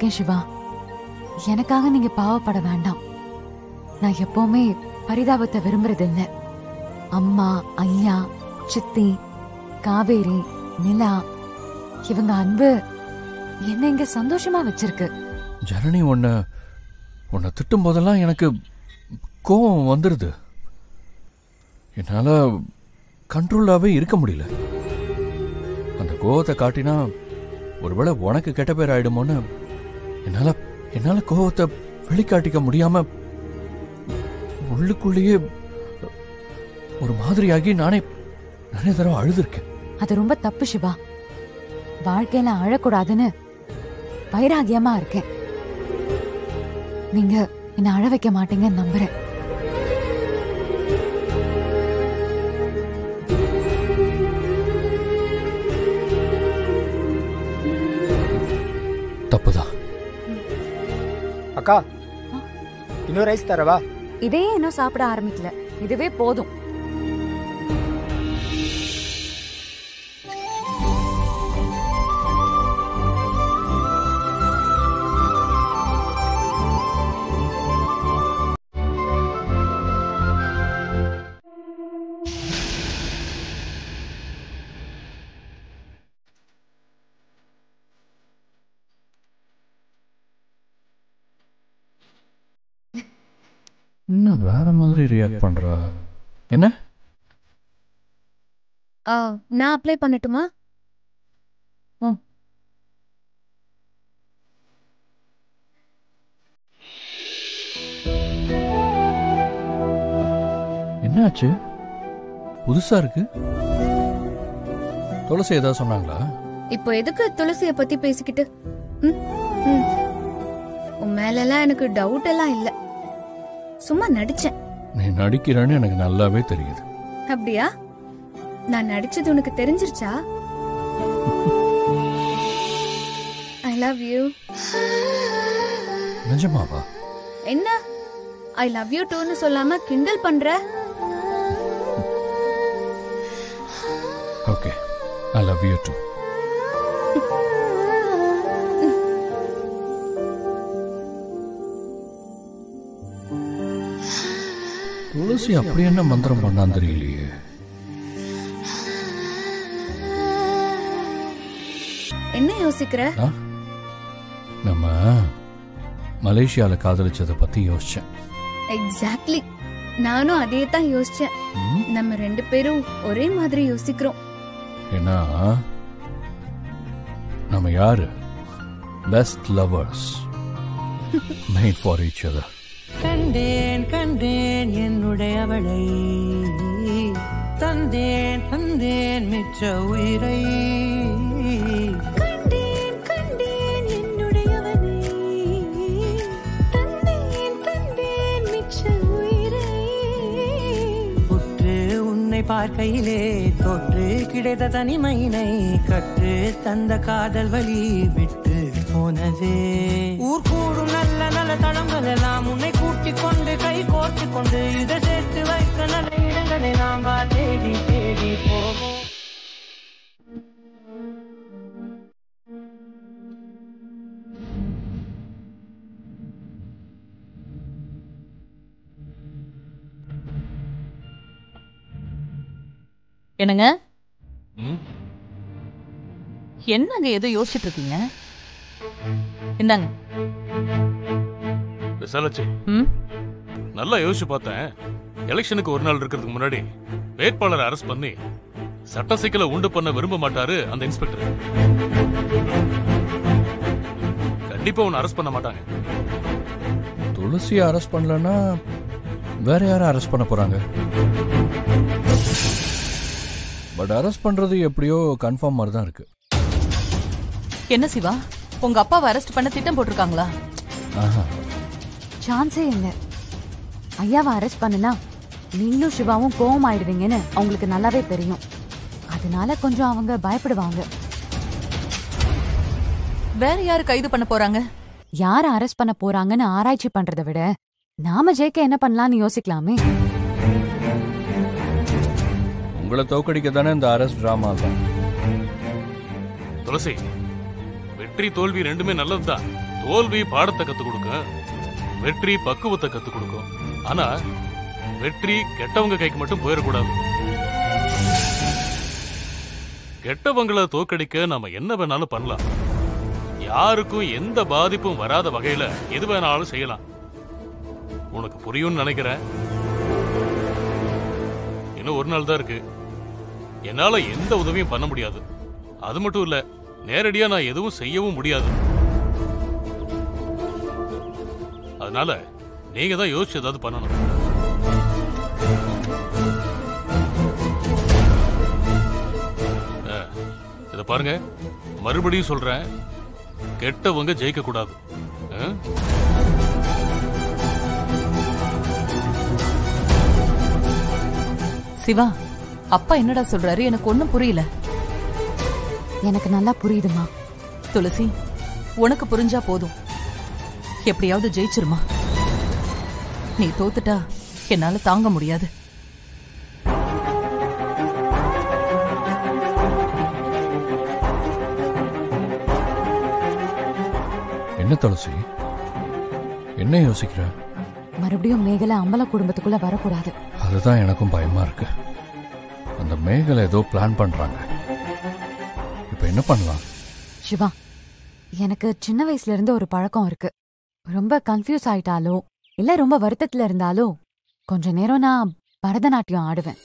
இருக்கேன் சிவா. எனக்காக நீங்க பாவப்பட வேண்டாம். நான் எப்பவுமே பரிதாபத்தை விரும்புறது இல்ல. அம்மா, ஐயா, சித்தி, காவேரி, நிலா இவங்க அன்பு என்ன இங்க சந்தோஷமா வச்சிருக்கு. ஜனனி உன்னை திட்டும் போதெல்லாம் எனக்கு கோபம் வந்துடுது. என்னால கண்ட்ரோலாவே இருக்க முடியல. அந்த கோபத்தை காட்டினா ஒருவேளை உனக்கு கெட்ட பேர் ஆயிடுமோன்னு என்னால கோபத்தை வெளிக்காட்டிக்க முடியாம உள்ளுக்குள்ளேயே ஒரு மாதிரியாகி நானே தடவை அழுதுருக்கேன். அது ரொம்ப தப்பு சிவா. வாழ்க்கையில அழக்கூடாதுன்னு வைராகியமா இருக்கேன். நீங்க என்ன அழ வைக்க மாட்டீங்கன்னு நம்புறேன். தப்புதான். அக்கா, இன்னொரு ரைஸ் தரவா? இதே இன்னும் சாப்பிட ஆரம்பிக்கல. இதுவே போதும். இன்னும் வேற மாதிரி ரியாக்ட் பண்றா. என்ன? நான் அப்ளை பண்ணட்டுமா? என்னாச்சு? புதுசா இருக்கு. துளசி ஏதாவது சொன்னாங்களா? இப்போ எதுக்கு துளசிய பத்தி பேசிக்கிட்டு? உன் மேலெல்லாம் எனக்கு டவுட் எல்லாம் இல்ல. சும்மா நடிச்சேன். நீ நடிக்கிறேன்னு எனக்கு நல்லாவே தெரியுது. அப்படியா? நான் நடிச்சது உனக்கு தெரிஞ்சிருச்சா? ஐ லவ் யூ. நிஜமாவா? என்ன ஐ லவ் யூ டூன்னு சொல்லாம கிண்டல் பண்ற? Okay, I love you too. Tulasi அப்படி என்ன மந்திரம் பண்ணான்னு தெரியலையே. என்ன யோசிக்கிற? நம்ம மலேசியால காதலிச்சத பத்தி யோசிச்சேன். எக்ஸாக்ட்லி, நானும் அதே தான் யோசிச்சேன். நம்ம ரெண்டு பேரும் ஒரே மாதிரி யோசிக்கிறோம். ஏன்னா நம்ம யாரு best lovers, made for each other. கண்டேன் கண்டேன் என்னுடையவளை, தந்தேன் தந்தேன் மிச்ச உயிரை. கண்டேன் கண்டேன் என்னுடையவனை, தந்தேன் தந்தேன் மிச்ச உயிரை. உற்று உன்னை பார்க்கையிலே தொற்று கிடைத்த தனிமையினை கற்று தந்த காதல் வழி விட்டு போனதே. ஊர் கூடும் நல்ல நல்ல தடங்கள் எல்லாம் உன்னை கூட்டிக் கொண்டு கை கோர்த்து கொண்டு இதை சேர்த்து வைக்க நல்ல இடங்களை நாம் தேடி தேடி போவோம். என்னங்க? என்னங்க ஏதோ யோசிச்சுட்டு இருக்கீங்க? என்னங்க விசாலாச்சி, நல்லா யோசிச்சு பார்த்தேன். எலெக்ஷனுக்கு ஒரு நாள் இருக்கிறதுக்கு முன்னாடி வேட்பாளரை அரெஸ்ட் பண்ணி சட்ட சிக்கலை உண்டு பண்ண விரும்ப மாட்டாரு அந்த இன்ஸ்பெக்டர். கண்டிப்பா உன்னை அரெஸ்ட் பண்ண மாட்டாங்க. துளசியை அரெஸ்ட் பண்ணலன்னா வேற யாரை அரெஸ்ட் பண்ண போறாங்க? பட் அரெஸ்ட் பண்றது எப்படியோ கன்ஃபார்ம் மாதிரி தான் இருக்கு. என்ன சிவா, உங்க அப்பாவை அரெஸ்ட் பண்ண திட்டம் போட்டிருக்காங்களா? சான்ஸே இல்ல. ஐயாவை அரெஸ்ட் பண்ணுனா நீங்களும் சிவாவும் கோவம் ஆயிடுவீங்கன்னு அவங்களுக்கு நல்லாவே தெரியும். அதனால கொஞ்சம் அவங்க பயப்படுவாங்க. வேற யாரு கைது பண்ண போறாங்க? யார அரெஸ்ட் பண்ண போறாங்கன்னு ஆராய்ச்சி பண்றதை விட நாம ஜெயிக்க என்ன பண்ணலாம்னு யோசிக்கலாமே. உங்களை தோக்கடிக்க தானே இந்த அரெஸ்ட் டிராமா தான். துளசி, வெற்றி தோல்வி ரெண்டுமே நல்லதுதான். தோல்வி பாடத்தை கத்துக் கொடுக்கும், வெற்றி பக்குவத்தை கத்துக் கொடுக்கும். ஆனா வெற்றி கெட்டவங்க கைக்கு மட்டும் போயிடக்கூடாது. கெட்டவங்களை தோக்கடிக்க நாம என்ன வேணாலும் பண்ணலாம். யாருக்கும் எந்த பாதிப்பும் வராத வகையில எது வேணாலும் செய்யலாம். உனக்கு புரியும்னு நினைக்கிறேன். இன்னும் ஒரு நாள் தான் இருக்கு. என்னால எந்த உதவியும் பண்ண முடியாது. அது மட்டும் இல்ல, நேரடியா நான் எதுவும் செய்யவும் முடியாது. அதனால நீங்க தான் யோசிச்சு ஏதாவது பண்ணணும். இத பாருங்க, மறுபடியும் சொல்றேன், கெட்டவங்க ஜெயிக்க கூடாது. சிவா, அப்பா என்னடா சொல்றாரு? எனக்கு ஒண்ணும் புரியல. எனக்கு நல்லா புரியுதுமா. துளசி, உனக்கு புரிஞ்சா போதும். எப்படியாவது ஜெயிச்சிருமா. நீ தோத்துட்டா என்னால தாங்க முடியாது. என்ன துளசி, என்ன யோசிக்கிற? மறுபடியும் மேகலை அம்பல குடும்பத்துக்குள்ள வரக்கூடாது. அதுதான் எனக்கும் பயமா இருக்கு. அந்த மேகலை ஏதோ பிளான் பண்றாங்க. இப்ப என்ன பண்ணலாம்? சிவா, எனக்கு சின்ன வயசுல இருந்து ஒரு பழக்கம் இருக்கு. ரொம்ப கன்ஃபியூஸ் ஆயிட்டாலோ இல்ல ரொம்ப வருத்தத்துல இருந்தாலோ கொஞ்ச நேரம் நான் பரதநாட்டியம் ஆடுவேன்.